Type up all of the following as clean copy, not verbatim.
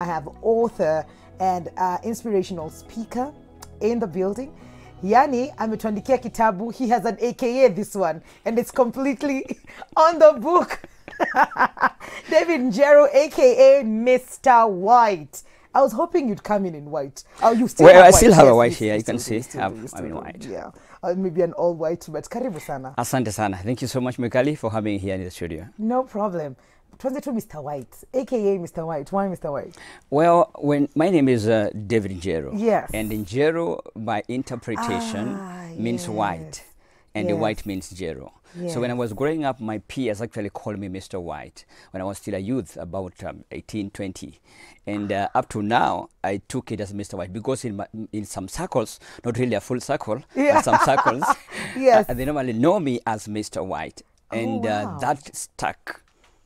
have author and inspirational speaker in the building. Yani ametuandikia kitabu. He has an AKA this one, and it's completely on the book. David Njero, AKA Mr. White. I was hoping you'd come in white. Oh, you still have I white. still have Yes, a white here. You can see I'm I'm in white. Yeah, maybe an all white, but karibu sana. Asante sana. Thank you so much, Mikali, for having me here in the studio. No problem. Transit to Mr. White, AKA Mr. White. Why Mr. White? Well, my name is David Njero. Yes. And Njero, by interpretation, means white. And the white means Njero. Yes. So when I was growing up, my peers actually called me Mr. White when I was still a youth, about 18, 20. And up to now, I took it as Mr. White because in some circles, not really a full circle, but some circles, yes. They normally know me as Mr. White. And wow. that stuck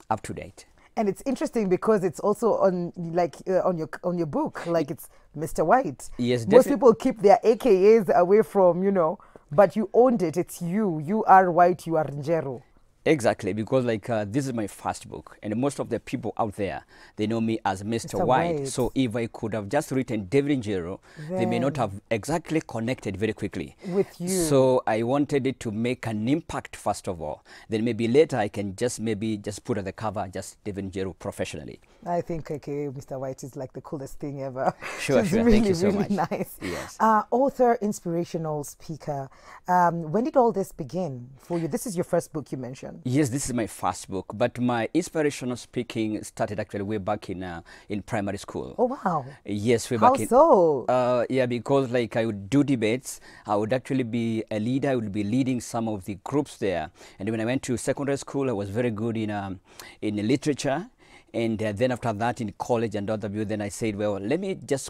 up to date. And it's interesting because it's also on on your book, like it's Mr. White. Yes, most people keep their AKAs away from, but you owned it. It's you. You are White. You are Njero. Exactly, because this is my first book, and most of the people out there, they know me as Mr. White. So if I could have just written David Njero, they may not have exactly connected very quickly with you. So I wanted it to make an impact first of all. Then maybe later I can just put on the cover just David Njero professionally. I think Mr. White is like the coolest thing ever. Sure, sure. Really, thank you so really much. Nice. Yes. Author, inspirational speaker. When did all this begin for you? This is your first book you mentioned. Yes, this is my first book, but my inspirational speaking started actually way back in primary school. Oh wow! Yes, way back. How so? Yeah, because I would do debates. I would actually be a leader. I would be leading some of the groups there. And when I went to secondary school, I was very good in literature. And then after that in college and other view, then I said, well, let me just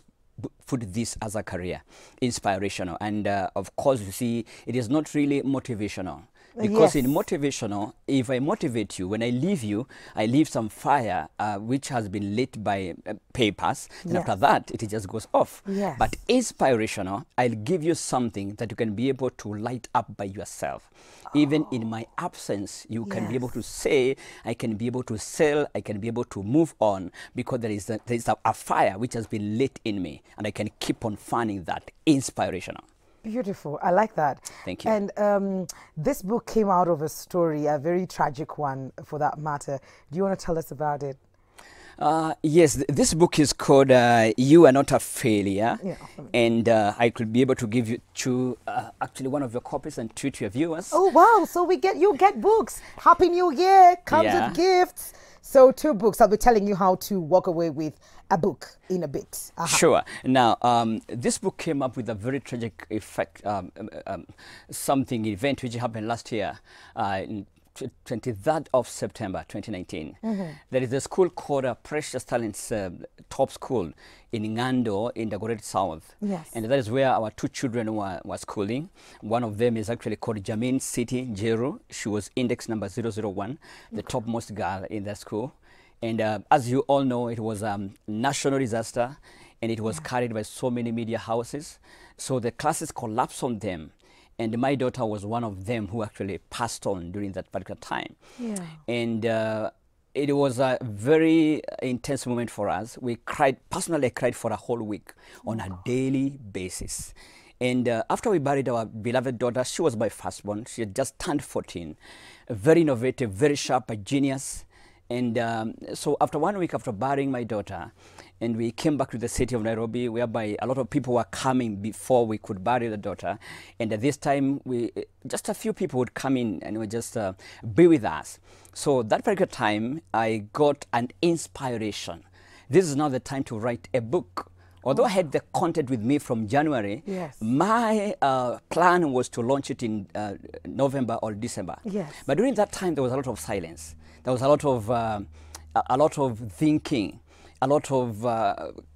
put this as a career, inspirational. And of course, you see, it is not really motivational. Because in motivational, if I motivate you, when I leave you, I leave some fire which has been lit by papers. And after that, it just goes off. Yes. But inspirational, I'll give you something that you can be able to light up by yourself. Even in my absence, you can be able to say, I can be able to sell, I can be able to move on, because there is a fire which has been lit in me, and I can keep on fanning that. Inspirational. Beautiful. I like that. Thank you. And this book came out of a story, a very tragic one for that matter. Do you want to tell us about it? Yes, this book is called You Are Not a Failure. Yeah. And I could be able to give you actually one of your copies and two to your viewers. Oh, wow. So you get books. Happy New Year. Comes with gifts. So 2 books. I'll be telling you how to walk away with a book in a bit. Sure. Now, this book came up with a very tragic effect, event which happened last year, 23rd of September 2019. There is a school called Precious Talents Top School in Ngando in the Dagoretti South. Yes. And that is where our 2 children were schooling. One of them is actually called Jamin City Njero. She was index number 001, the topmost girl in that school. And as you all know, it was a national disaster, and it was carried by so many media houses. So the classes collapsed on them. And my daughter was one of them who actually passed on during that particular time. Yeah. And it was a very intense moment for us. We cried, personally I cried for a whole week on a daily basis. And after we buried our beloved daughter, she was my firstborn. She had just turned 14. Very innovative, very sharp, a genius. And so after 1 week after burying my daughter, and we came back to the city of Nairobi, whereby a lot of people were coming before we could bury the daughter. And at this time, just a few people would come in and would just be with us. So that particular time, I got an inspiration. This is now the time to write a book. Although I had the content with me from January, my plan was to launch it in November or December. Yes. But during that time, there was a lot of silence. There was a lot of thinking, a lot of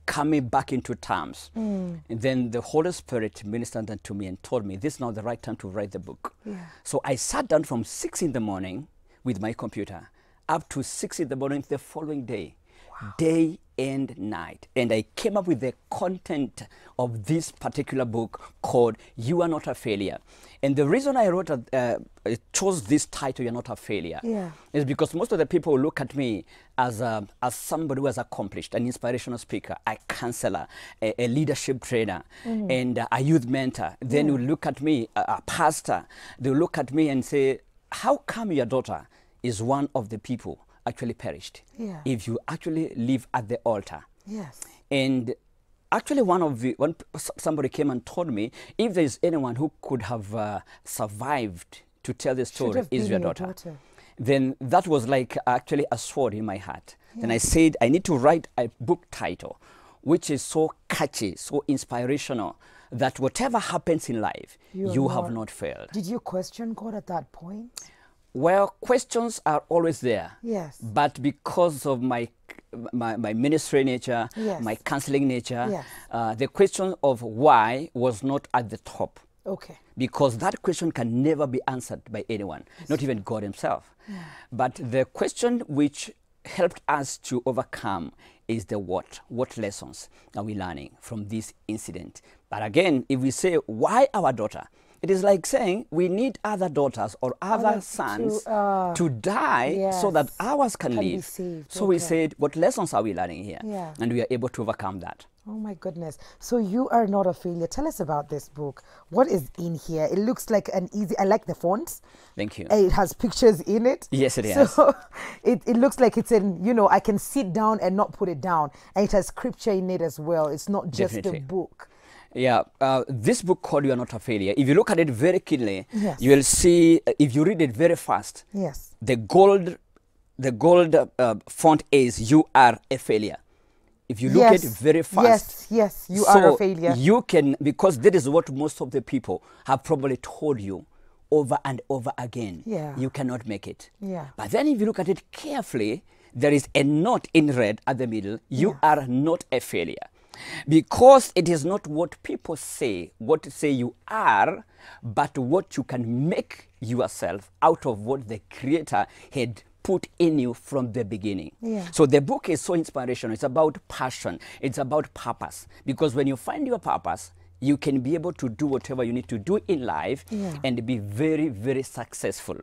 coming back into terms. And then the Holy Spirit ministered to me and told me, this is now the right time to write the book. Yeah. So I sat down from 6 in the morning with my computer up to 6 in the morning the following day. day and night. And I came up with the content of this particular book called You Are Not a Failure. And the reason I chose this title, You're Not a Failure, is because most of the people look at me as somebody who has accomplished, an inspirational speaker, a counselor, a leadership trainer, and a youth mentor. Then you look at me, a pastor, they look at me and say, how come your daughter is one of the people actually perished if you actually live at the altar? Yes. And actually somebody came and told me, if there is anyone who could have survived to tell the story, is your daughter. Then that was like actually a sword in my heart. Then I said, I need to write a book title which is so catchy, so inspirational, that whatever happens in life, you have not failed. Did you question God at that point? Well, questions are always there. Yes. But because of my ministry nature, my counseling nature, the question of why was not at the top. Okay. Because that question can never be answered by anyone, not even God himself. But the question which helped us to overcome is the what. What lessons are we learning from this incident? But again, if we say, why our daughter? It is like saying we need other daughters or other sons to die so that ours can live. So we said, what lessons are we learning here? And we are able to overcome that. Oh my goodness. So You Are Not a Failure. Tell us about this book. What is in here? It looks like an easy, I like the fonts. Thank you. It has pictures in it. Yes, it has. So it looks like it's in, you know, I can sit down and not put it down. And it has scripture in it as well. It's not just a book. Yeah, this book called You Are Not a Failure, if you look at it very keenly, you will see, if you read it very fast, the gold font is You Are a Failure. If you look at it very fast, you are a failure. You can, because that is what most of the people have probably told you over and over again. You cannot make it. But then if you look at it carefully, there is a note in red at the middle. You are not a failure. Because it is not what people say, you are, but what you can make yourself out of what the Creator had put in you from the beginning. So the book is so inspirational. It's about passion. It's about purpose. Because when you find your purpose, you can be able to do whatever you need to do in life and be very, very successful.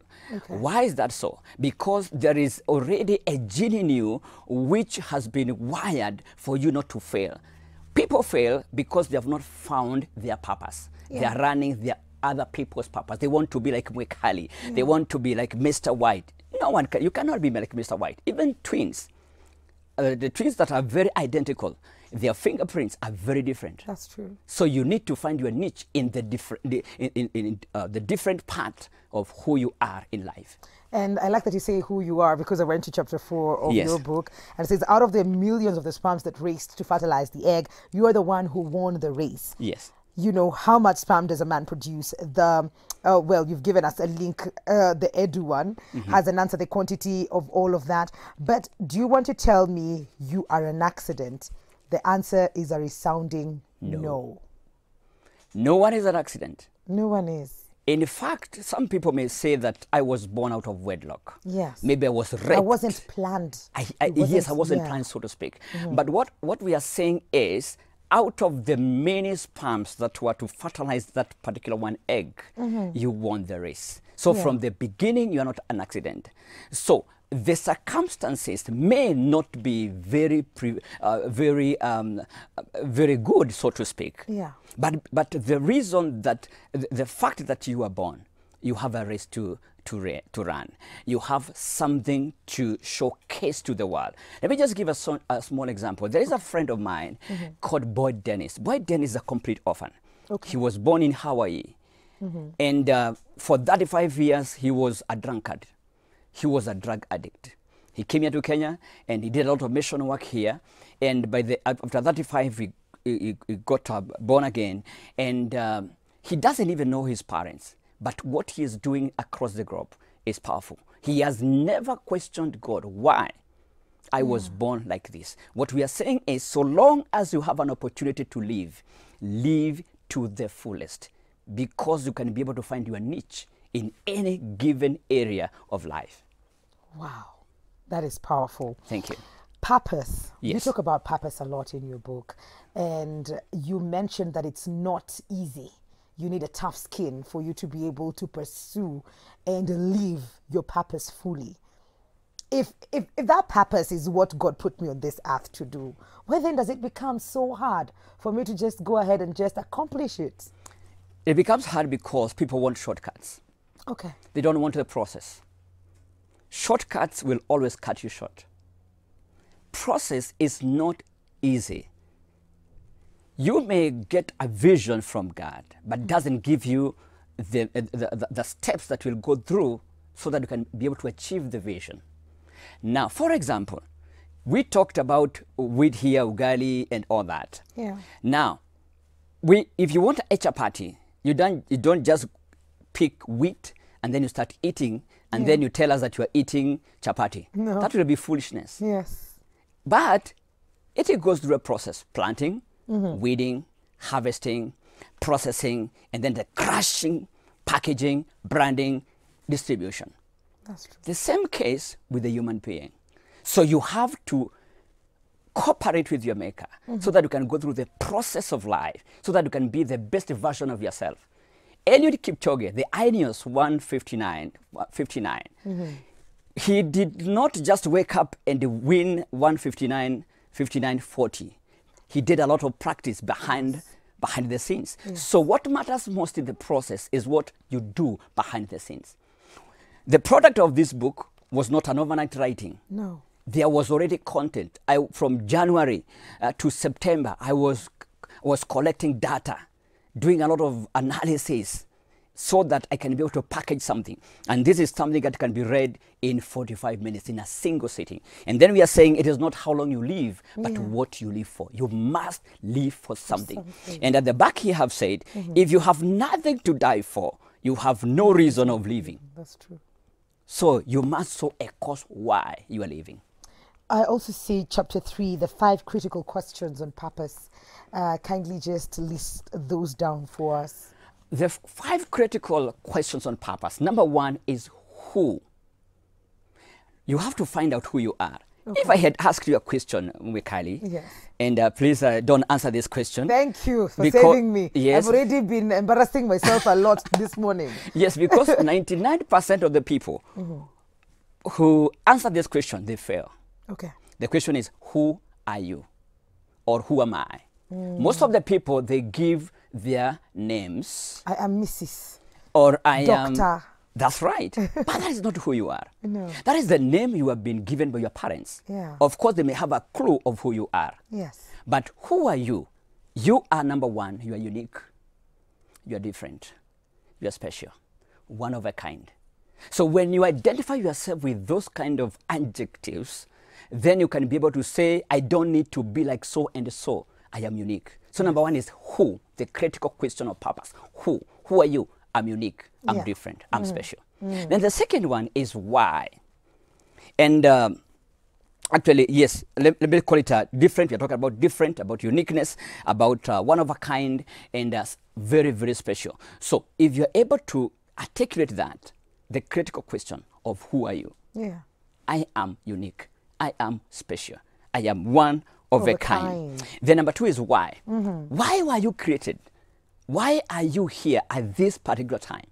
Why is that so? Because there is already a gene in you which has been wired for you not to fail. People fail because they have not found their purpose. They are running their other people's purpose. They want to be like Mwikali. They want to be like Mr. White. No one can. You cannot be like Mr. White. Even twins, the twins that are very identical, their fingerprints are very different. That's true. So you need to find your niche in the different part of who you are in life. And I like that you say who you are, because I went to chapter 4 of your book, and it says, out of the millions of the sperms that raced to fertilize the egg, you are the one who won the race. Yes. You know, how much sperm does a man produce? Well, you've given us a link, the Edu one has an answer, the quantity of all of that. But do you want to tell me you are an accident? The answer is a resounding no. No one is an accident. No one is. In fact, some people may say that I was born out of wedlock. Yes. Maybe I was raped. I wasn't planned. Yes, I wasn't planned, so to speak. But what we are saying is, out of the many sperms that were to fertilize that particular one egg, you won the race. So from the beginning, you are not an accident. So the circumstances may not be very good, so to speak. But the reason that the fact that you are born, you have a race to run. You have something to showcase to the world. Let me just give a small example. There is a friend of mine called Boyd Dennis. Boyd Dennis is a complete orphan. He was born in Hawaii. And for 35 years, he was a drunkard. He was a drug addict. He came here to Kenya, and he did a lot of mission work here. And after 35, he got born again. And he doesn't even know his parents. But what he is doing across the globe is powerful. He has never questioned God. Why? I was born like this. What we are saying is, so long as you have an opportunity to live to the fullest, because you can be able to find your niche in any given area of life. Wow, that is powerful. Thank you. Purpose. You Yes. talk about purpose a lot in your book, and you mentioned that it's not easy. You need a tough skin for you to be able to pursue and live your purpose fully. If that purpose is what God put me on this earth to do, why then does it become so hard for me to just go ahead and just accomplish it? It becomes hard because people want shortcuts. Okay. They don't want the process. Shortcuts will always cut you short. Process is not easy. You may get a vision from God, but doesn't give you the steps that will go through so that you can be able to achieve the vision. Now, for example, we talked about wheat here, ugali, and all that. Yeah. Now, if you want a chapati, you don't just pick wheat and then you start eating, and then you tell us that you are eating chapati. No. That will be foolishness. Yes. But it goes through a process: planting, weeding, harvesting, processing, and then the crushing, packaging, branding, distribution. That's true. The same case with the human being. So you have to cooperate with your maker so that you can go through the process of life, so that you can be the best version of yourself. Eliud Kipchoge, the Ineos 159, he did not just wake up and win 159, 59, 40. He did a lot of practice behind the scenes. So what matters most in the process is what you do behind the scenes. The product of this book was not an overnight writing. No. There was already content. From January to September, I was collecting data, doing a lot of analysis so that I can be able to package something. And this is something that can be read in 45 minutes in a single sitting. And then we are saying it is not how long you live, but what you live for. You must live for something. And at the back here have said, if you have nothing to die for, you have no reason of living. That's true. So you must show a cause why you are living. I also see chapter 3, the 5 critical questions on purpose. Kindly just list those down for us. The 5 critical questions on purpose. Number 1 is who. You have to find out who you are. Okay. If I had asked you a question, Kylie, yes. And please don't answer this question. Thank you for saving me. Yes. I've already been embarrassing myself a lot this morning. Yes, because 99% of the people who answer this question, they fail. Okay. The question is, who are you? Or who am I? Most of the people, they give their names. I am Mrs. Or I am... Doctor. That's right. But that is not who you are. No. That is the name you have been given by your parents. Yeah. Of course, they may have a clue of who you are. Yes. But who are you? You are number 1. You are unique. You are different. You are special. One of a kind. So when you identify yourself with those kind of adjectives, then you can be able to say, I don't need to be like so and so. I am unique. So number 1 is who, the critical question of purpose. Who? Who are you? I'm unique. I'm different. I'm special. Then the second one is why. And actually, yes, let me call it different. We're talking about different, about uniqueness, about one of a kind, and very, very special. So if you're able to articulate that, the critical question of who are you? Yeah. I am unique. I am special. I am one of a kind. Then number 2 is why. Why were you created? Why are you here at this particular time?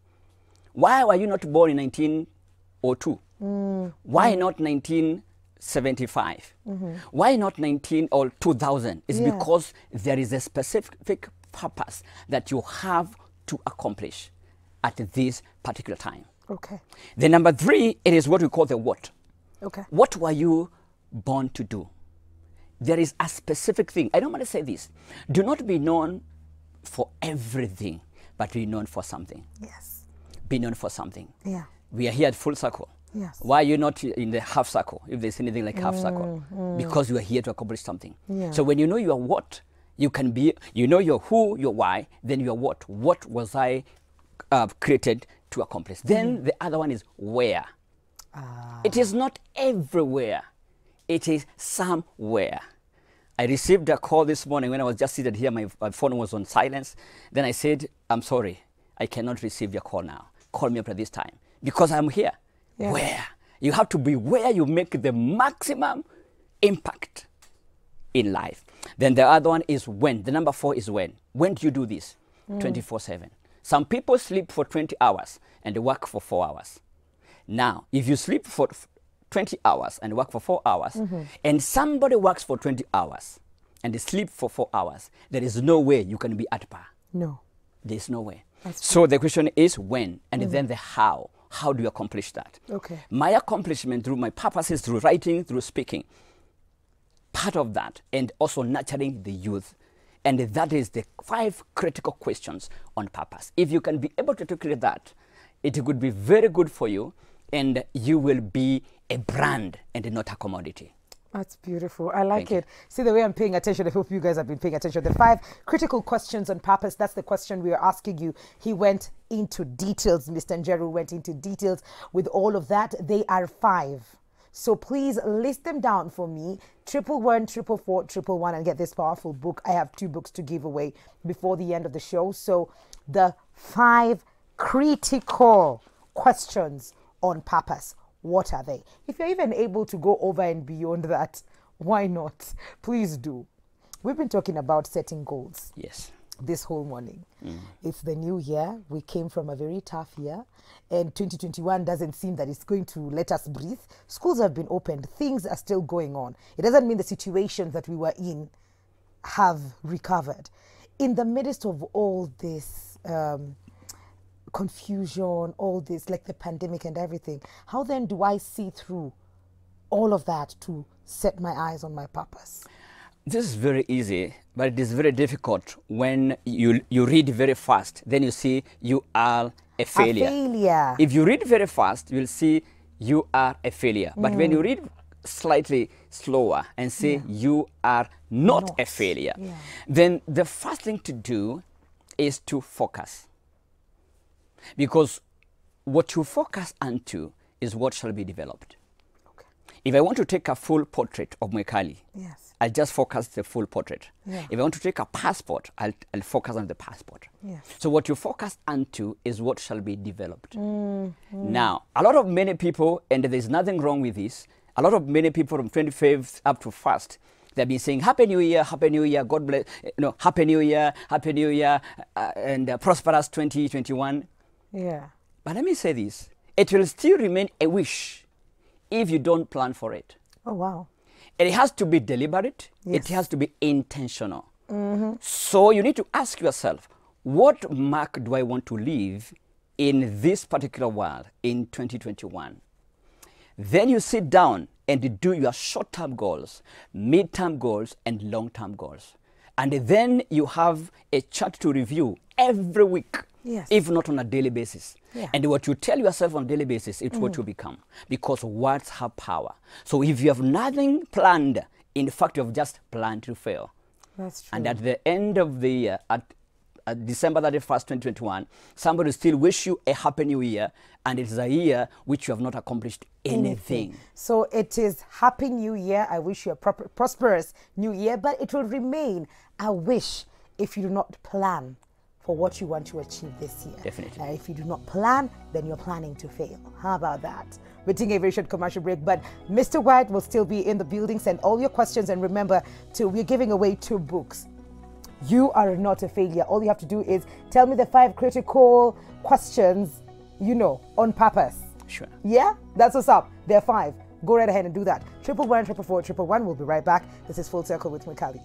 Why were you not born in 1902? Why not 1975? Why not 19 or 2000? It's because there is a specific purpose that you have to accomplish at this particular time. Okay. The number 3, it is what we call the what. Okay. What were you born to do? There is a specific thing. I don't want to say this. Do not be known for everything, but be known for something. Yes. Be known for something. Yeah. We are here at full circle. Yes. Why are you not in the half circle, if there's anything like half circle? Because you are here to accomplish something. Yeah. So when you know your what, you can be, you know your who, your why, then your what. What was I created to accomplish? Then the other one is where. It is not everywhere. It is somewhere. I received a call this morning when I was just seated here. My phone was on silence. Then I said, I'm sorry. I cannot receive your call now. Call me up at this time. Because I'm here. Yeah. Where? You have to be where you make the maximum impact in life. Then the other one is when. The number 4 is when. When do you do this? 24/7. Some people sleep for 20 hours and they work for 4 hours. Now, if you sleep for 20 hours and work for 4 hours, and somebody works for 20 hours and they sleep for 4 hours, there is no way you can be at par. No. There's no way. That's So the question is when, and then the how. How do you accomplish that? Okay. My accomplishment through my purposes, through writing, through speaking, part of that, and also nurturing the youth. And that is the 5 critical questions on purpose. If you can be able to articulate that, it would be very good for you, and you will be a brand and not a commodity. That's beautiful. I like Thank it. See the way I'm paying attention. I hope you guys have been paying attention. The 5 critical questions on purpose. That's the question we are asking you. He went into details. Mr. Njeru went into details with all of that. They are 5. So please list them down for me. 111, 444, 111, and get this powerful book. I have 2 books to give away before the end of the show. So the 5 critical questions on purpose. What are they? If you're even able to go over and beyond that, why not? Please do. We've been talking about setting goals Yes. this whole morning. It's the new year. We came from a very tough year, and 2021 doesn't seem that it's going to let us breathe. Schools have been opened. Things are still going on. It doesn't mean the situations that we were in have recovered. In the midst of all this confusion, all this, like the pandemic and everything, how then do I see through all of that to set my eyes on my purpose? This is very easy, but it is very difficult when you read very fast. Then you see you are a failure. A failure. If you read very fast, you'll see you are a failure. But when you read slightly slower and say you are not a failure, then the first thing to do is to focus. Because what you focus onto is what shall be developed. Okay. If I want to take a full portrait of Mwikali, Yes. I just focus the full portrait. Yeah. If I want to take a passport, I'll focus on the passport. Yes. So what you focus onto is what shall be developed. Now, a lot of many people, and there's nothing wrong with this, a lot of many people from 25th up to 1st, they've been saying, Happy New Year, God bless, Happy New Year, and prosperous 2021. Yeah. But let me say this, it will still remain a wish if you don't plan for it. Oh, wow. It has to be deliberate. Yes. It has to be intentional. So you need to ask yourself, what mark do I want to leave in this particular world in 2021? Then you sit down and do your short-term goals, mid-term goals, and long-term goals. And then you have a chart to review every week, Yes. if not on a daily basis. Yeah. And what you tell yourself on a daily basis is what you become, because words have power. So if you have nothing planned, in fact, you have just planned to fail. That's true. And at the end of the year, at December 31st, 2021, somebody will still wish you a happy new year, and it's a year which you have not accomplished anything. So it is Happy New Year. I wish you a prosperous new year, but it will remain a wish if you do not plan for what you want to achieve this year. Definitely. If you do not plan, then you're planning to fail. How about that? We're taking a very short commercial break, but Mr. White will still be in the building. Send all your questions, and remember, we're giving away 2 books. You are not a failure. All you have to do is tell me the 5 critical questions, on purpose. Sure. Yeah? That's what's up. There are 5. Go right ahead and do that. 111, 444, 111. We'll be right back. This is Full Circle with Mwikali.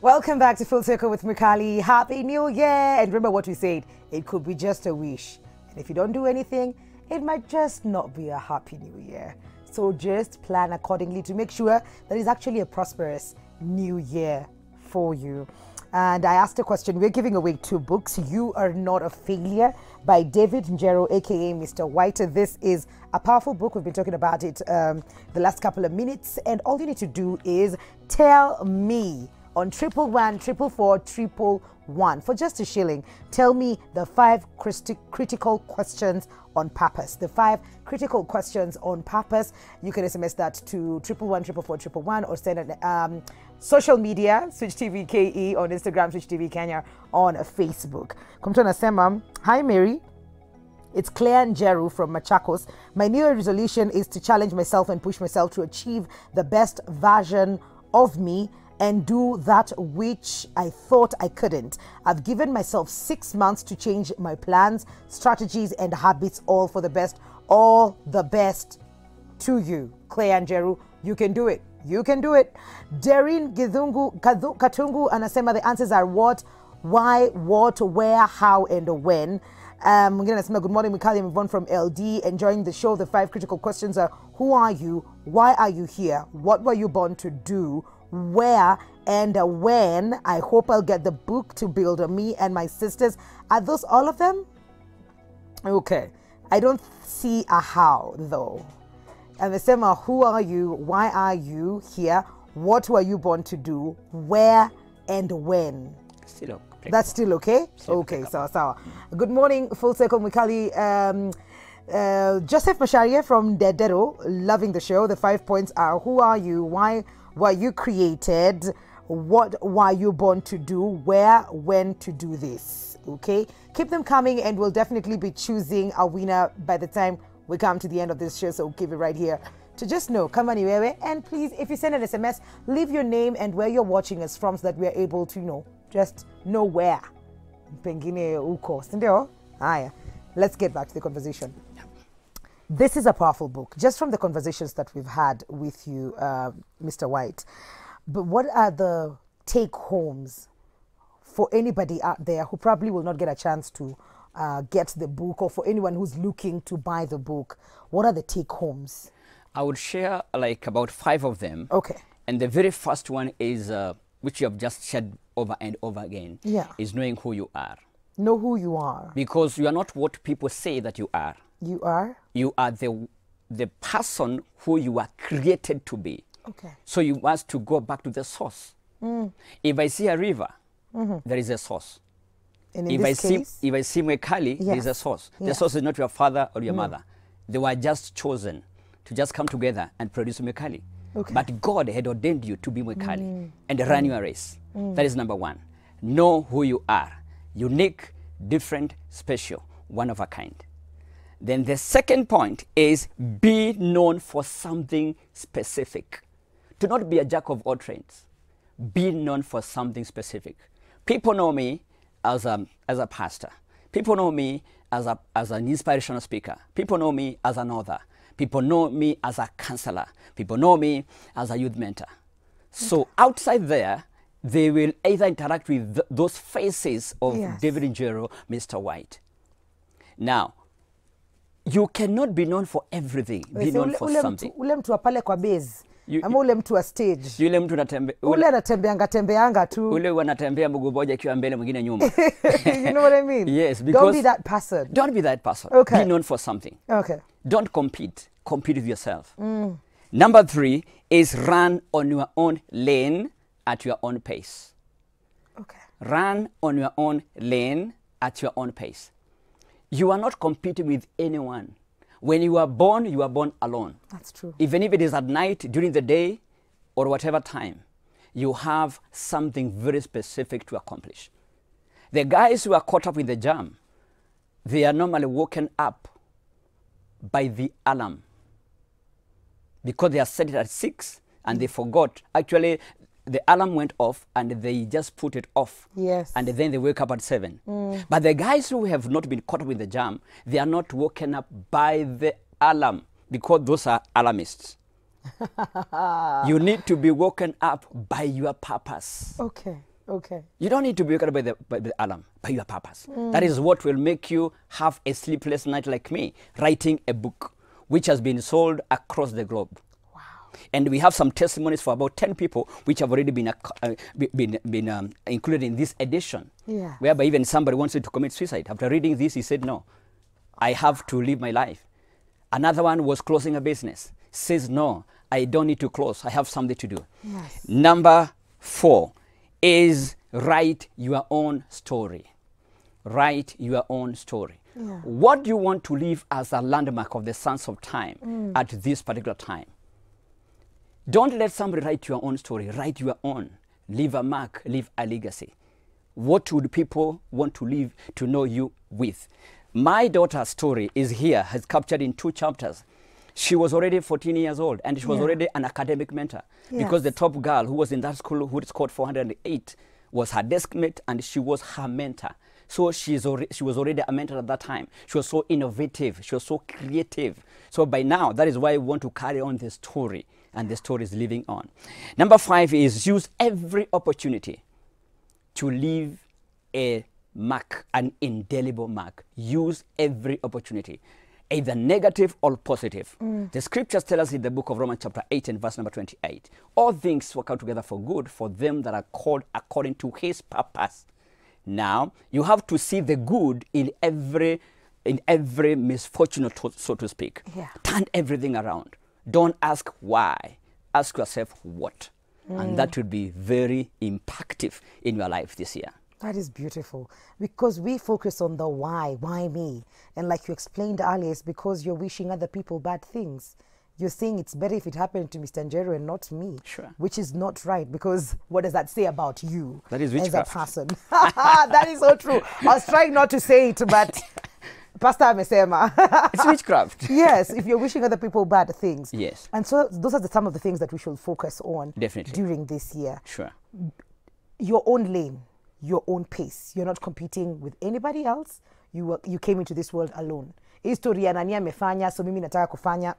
Welcome back to Full Circle with Mwikali. Happy New Year! And remember what we said, it could be just a wish. And if you don't do anything, it might just not be a happy new year. So just plan accordingly to make sure that it's actually a prosperous new year for you. And I asked a question. We're giving away 2 books. You Are Not a Failure by David Njeru, aka Mr. White. This is a powerful book. We've been talking about it the last couple of minutes. And all you need to do is tell me on 111 444 111 for just a shilling. Tell me the 5 critical questions on purpose. The 5 critical questions on purpose. You can SMS that to 111 444 111 or send social media, Switch TV KE on Instagram, Switch TV Kenya on Facebook. Kumtu anasema, hi Mary, it's Claire Njeru from Machakos. My New Year resolution is to challenge myself and push myself to achieve the best version of me and do that which I thought I couldn't. I've given myself 6 months to change my plans, strategies, and habits, all for the best. All the best to you, Claire Njeru. You can do it. You can do it. Darin Katungu anasema the answers are what, why, what, where, how, and when. Good morning, Mikali. I'm Yvonne from LD. Enjoying the show. The 5 critical questions are: who are you? Why are you here? What were you born to do? Where and when? I hope I'll get the book to build me and my sisters. Are those all of them? Okay. I don't see a how though. And the same are: who are you? Why are you here? What were you born to do? Where and when? Still okay. That's still okay? Okay, sawa. Good morning, Full Circle Mikali. Joseph Masharia from Dedero, loving the show. The 5 points are: who are you? Why were you created? What were you born to do? Where, when to do this? Okay, keep them coming, and we'll definitely be choosing a winner by the time we come to the end of this show. So we'll keep it right here to just know. Come on, Iwewe. And please, if you send an SMS, leave your name and where you're watching us from, so that we're able to know. Just know where. Pengine uko. Sindio? Aya. Let's get back to the conversation. This is a powerful book, just from the conversations that we've had with you, Mr. White. But what are the take-homes for anybody out there who probably will not get a chance to get the book, or for anyone who's looking to buy the book? What are the take-homes? I would share like about 5 of them. Okay. And the very first one is, which you have just shared over and over again, is knowing who you are. Know who you are. Because you are not what people say that you are. You are? You are the person who you are created to be. Okay. So you must to go back to the source. If I see a river, there is a source. And in this case? If I see Mwekali, there is a source. The source is not your father or your mother. They were just chosen to just come together and produce Mwekali. Okay. But God had ordained you to be Mwekali and run your race. That is number 1. Know who you are. Unique, different, special, one of a kind. Then the second point is be known for something specific. Do not be a jack of all trades. Be known for something specific. People know me as a pastor. People know me as an inspirational speaker. People know me as an author. People know me as a counselor. People know me as a youth mentor. So outside there, they will either interact with those faces of David Njeru, Mr. White. Now, you cannot be known for everything. Be known for something. Ule mtu wa pale kwa base. Ama ule mtu wa stage. Yule mtu anatembe. Ule anatembeanga tu. Ule wanatembea mguu moja akiwa mbele mwingine nyuma. You know what I mean? Yes, because don't be that person. Don't be that person. Okay. Be known for something. Okay. Don't compete. Compete with yourself. Number 3 is run on your own lane at your own pace. Okay. Run on your own lane at your own pace. You are not competing with anyone. When you are born alone. That's true. Even if it is at night, during the day, or whatever time, you have something very specific to accomplish. The guys who are caught up in the jam, they are normally woken up by the alarm, because they are set it at 6 and they forgot. Actually, the alarm went off and they just put it off. Yes. And then they wake up at 7. But the guys who have not been caught up in the jam, they are not woken up by the alarm, because those are alarmists. You need to be woken up by your purpose. Okay. Okay. You don't need to be woken up by the alarm, by your purpose. That is what will make you have a sleepless night like me, writing a book which has been sold across the globe. Wow. And we have some testimonies for about 10 people which have already been included in this edition. Yeah. Whereby even somebody wanted to commit suicide. After reading this, he said, no, I have to live my life. Another one was closing a business. Says, no, I don't need to close. I have something to do. Yes. Number 4 is write your own story. Write your own story. Yeah. What do you want to leave as a landmark of the sands of time at this particular time? Don't let somebody write your own story. Write your own. Leave a mark. Leave a legacy. What would people want to live to know you with? My daughter's story is here, has captured in 2 chapters. She was already 14 years old, and she was already an academic mentor, because the top girl who was in that school, who scored 408, was her desk mate, and she was her mentor. So she was already a mentor at that time. She was so innovative. She was so creative. So by now, that is why we want to carry on the story, and the story is living on. Number 5 is use every opportunity to leave a mark, an indelible mark. Use every opportunity, either negative or positive. The scriptures tell us in the book of Romans chapter 8 and verse number 28, all things work out together for good for them that are called according to his purpose. Now, you have to see the good in every misfortune, so to speak. Turn everything around. Don't ask why. Ask yourself what. And that would be very impactful in your life this year. That is beautiful, because we focus on the why me? And like you explained earlier, it's because you're wishing other people bad things. You're saying it's better if it happened to Mr. Njeru and not me. Sure. Which is not right, because what does that say about you That is as a witchcraft. person? That is so true. I was trying not to say it, but Pastor Amesema. It's witchcraft. Yes, if you're wishing other people bad things. Yes. And so those are some of the things that we should focus on Definitely. during this year. Sure. Your own lane, your own pace. You're not competing with anybody else. You came into this world alone. Hii story ya nani amefanya, so mimi nataka kufanya.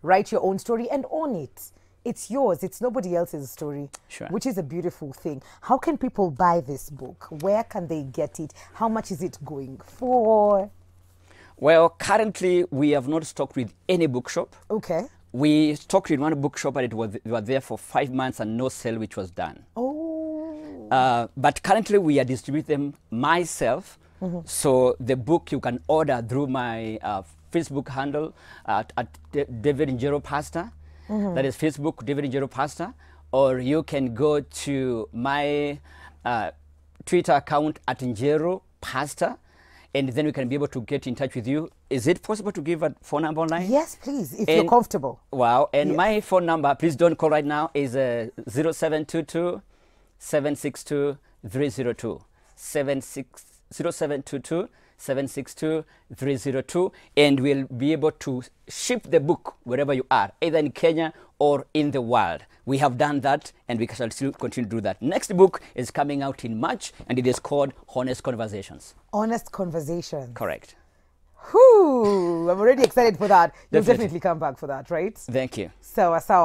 Write your own story and own it. It's yours. It's nobody else's story. Sure. Which is a beautiful thing. How can people buy this book? Where can they get it? How much is it going for? Well, currently we have not stocked with any bookshop. Okay. We stocked in one bookshop, and we were there for 5 months and no sale, which was done. Oh. But currently we are distributing them myself. So the book you can order through my Facebook handle at David Njeru Pastor. That is Facebook, David Njeru Pastor. Or you can go to my Twitter account at Njeru Pastor, and then we can be able to get in touch with you. Is it possible to give a phone number online? Yes, please, if you're comfortable. Wow. And Yes. my phone number, please don't call right now, is 0722 762 302. 0722 762 302, and we'll be able to ship the book wherever you are, either in Kenya or in the world. We have done that, and we shall still continue to do that. Next book is coming out in March, and it is called Honest Conversations. Honest Conversation. Correct. Whew, I'm already excited for that. You'll Definitely. definitely come back for that, right? Thank you. Sawa sawa.